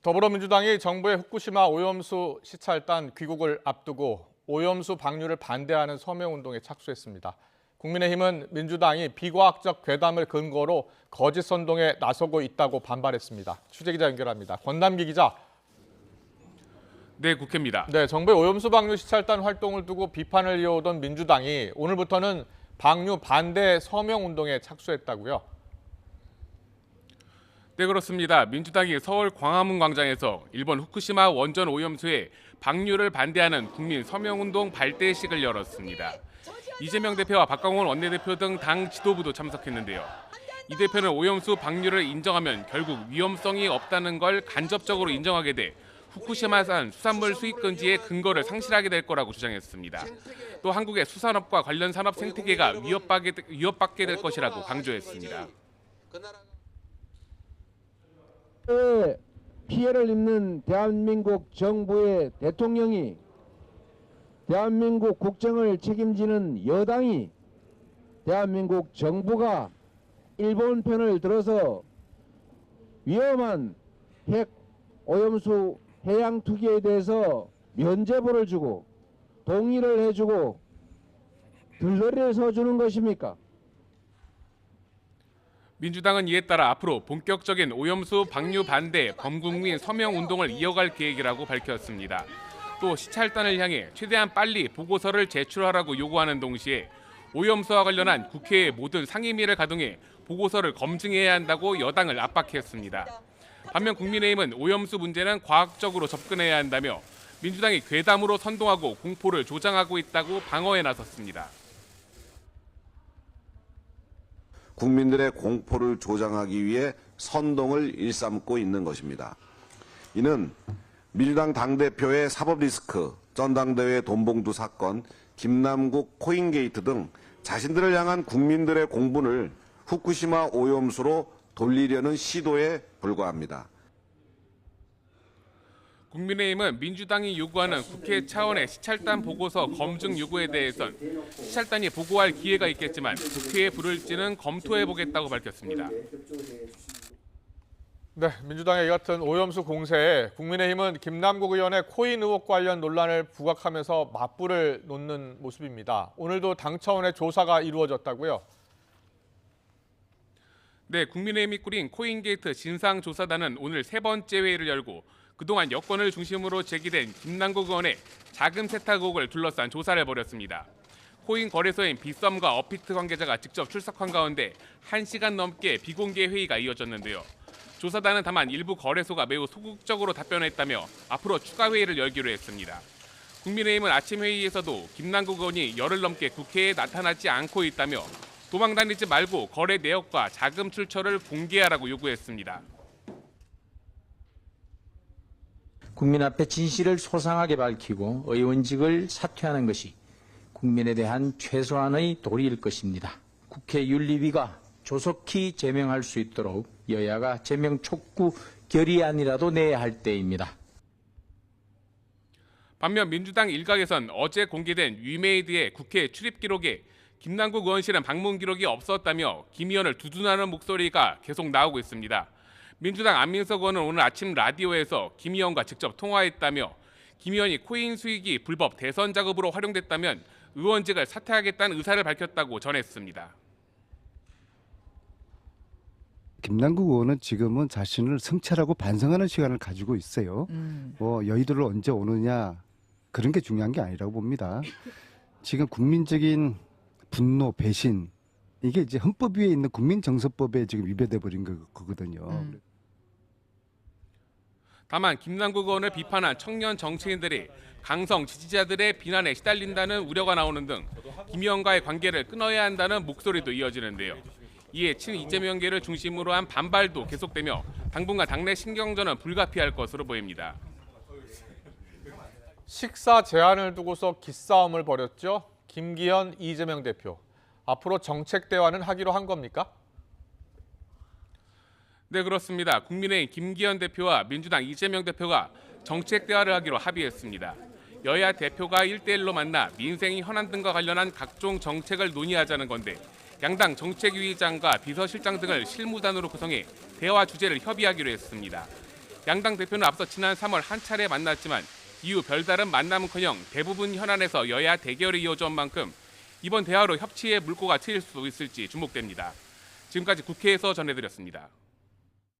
더불어민주당이 정부의 후쿠시마 오염수 시찰단 귀국을 앞두고 오염수 방류를 반대하는 서명운동에 착수했습니다. 국민의힘은 민주당이 비과학적 괴담을 근거로 거짓 선동에 나서고 있다고 반발했습니다. 취재기자 연결합니다. 권남기 기자. 네, 국회입니다. 네, 정부의 오염수 방류 시찰단 활동을 두고 비판을 이어오던 민주당이 오늘부터는 방류 반대 서명운동에 착수했다고요? 네, 그렇습니다. 민주당이 서울 광화문 광장에서 일본 후쿠시마 원전 오염수의 방류를 반대하는 국민 서명운동 발대식을 열었습니다. 이재명 대표와 박광원 원내대표 등 당 지도부도 참석했는데요. 이 대표는 오염수 방류를 인정하면 결국 위험성이 없다는 걸 간접적으로 인정하게 돼 후쿠시마산 수산물 수입 금지의 근거를 상실하게 될 거라고 주장했습니다. 또 한국의 수산업과 관련 산업 생태계가 위협받게 될 것이라고 강조했습니다. 피해를 입는 대한민국 정부의 대통령이, 대한민국 국정을 책임지는 여당이, 대한민국 정부가 일본 편을 들어서 위험한 핵 오염수 해양 투기에 대해서 면죄부를 주고 동의를 해주고 들러리를 서주는 것입니까? 민주당은 이에 따라 앞으로 본격적인 오염수 방류 반대 범국민 서명 운동을 이어갈 계획이라고 밝혔습니다. 또 시찰단을 향해 최대한 빨리 보고서를 제출하라고 요구하는 동시에 오염수와 관련한 국회의 모든 상임위를 가동해 보고서를 검증해야 한다고 여당을 압박했습니다. 반면 국민의힘은 오염수 문제는 과학적으로 접근해야 한다며 민주당이 괴담으로 선동하고 공포를 조장하고 있다고 방어에 나섰습니다. 국민들의 공포를 조장하기 위해 선동을 일삼고 있는 것입니다. 이는 민주당 당대표의 사법 리스크, 전당대회 돈봉투 사건, 김남국 코인게이트 등 자신들을 향한 국민들의 공분을 후쿠시마 오염수로 돌리려는 시도에 불과합니다. 국민의힘은 민주당이 요구하는 국회 차원의 시찰단 보고서 검증 요구에 대해선 시찰단이 보고할 기회가 있겠지만 국회에 부를지는 검토해보겠다고 밝혔습니다. 네, 민주당의 이 같은 오염수 공세에 국민의힘은 김남국 의원의 코인 의혹 관련 논란을 부각하면서 맞불을 놓는 모습입니다. 오늘도 당 차원의 조사가 이루어졌다고요? 네, 국민의힘이 꾸린 코인게이트 진상조사단은 오늘 세 번째 회의를 열고 그동안 여권을 중심으로 제기된 김남국 의원의 자금 세탁 의혹을 둘러싼 조사를 벌였습니다. 코인 거래소인 빗썸과 업비트 관계자가 직접 출석한 가운데 1시간 넘게 비공개 회의가 이어졌는데요. 조사단은 다만 일부 거래소가 매우 소극적으로 답변했다며 앞으로 추가 회의를 열기로 했습니다. 국민의힘은 아침 회의에서도 김남국 의원이 열흘 넘게 국회에 나타나지 않고 있다며 도망다니지 말고 거래 내역과 자금 출처를 공개하라고 요구했습니다. 국민 앞에 진실을 소상하게 밝히고 의원직을 사퇴하는 것이 국민에 대한 최소한의 도리일 것입니다. 국회 윤리위가 조속히 제명할 수 있도록 여야가 제명 촉구 결의안이라도 내야 할 때입니다. 반면 민주당 일각에선 어제 공개된 위메이드의 국회 출입 기록에 김남국 의원실은 방문 기록이 없었다며 김 의원을 두둔하는 목소리가 계속 나오고 있습니다. 민주당 안민석 의원은 오늘 아침 라디오에서 김 의원과 직접 통화했다며 김 의원이 코인 수익이 불법 대선 자금으로 활용됐다면 의원직을 사퇴하겠다는 의사를 밝혔다고 전했습니다. 김남국 의원은 지금은 자신을 성찰하고 반성하는 시간을 가지고 있어요. 여의도를 언제 오느냐 그런 게 중요한 게 아니라고 봅니다. 지금 국민적인 분노, 배신 이게 이제 헌법 위에 있는 국민정서법에 지금 위배돼 버린 거거든요. 다만 김남국 의원을 비판한 청년 정치인들이 강성 지지자들의 비난에 시달린다는 우려가 나오는 등 김 의원과의 관계를 끊어야 한다는 목소리도 이어지는데요. 이에 친이재명계를 중심으로 한 반발도 계속되며 당분간 당내 신경전은 불가피할 것으로 보입니다. 식사 제한을 두고서 기싸움을 벌였죠. 김기현, 이재명 대표. 앞으로 정책 대화는 하기로 한 겁니까? 네, 그렇습니다. 국민의힘 김기현 대표와 민주당 이재명 대표가 정책 대화를 하기로 합의했습니다. 여야 대표가 1대1로 만나 민생 현안 등과 관련한 각종 정책을 논의하자는 건데 양당 정책위의장과 비서실장 등을 실무단으로 구성해 대화 주제를 협의하기로 했습니다. 양당 대표는 앞서 지난 3월 한 차례 만났지만 이후 별다른 만남은커녕 대부분 현안에서 여야 대결이 이어져 온 만큼 이번 대화로 협치의 물꼬가 트일 수 있을지 주목됩니다. 지금까지 국회에서 전해드렸습니다.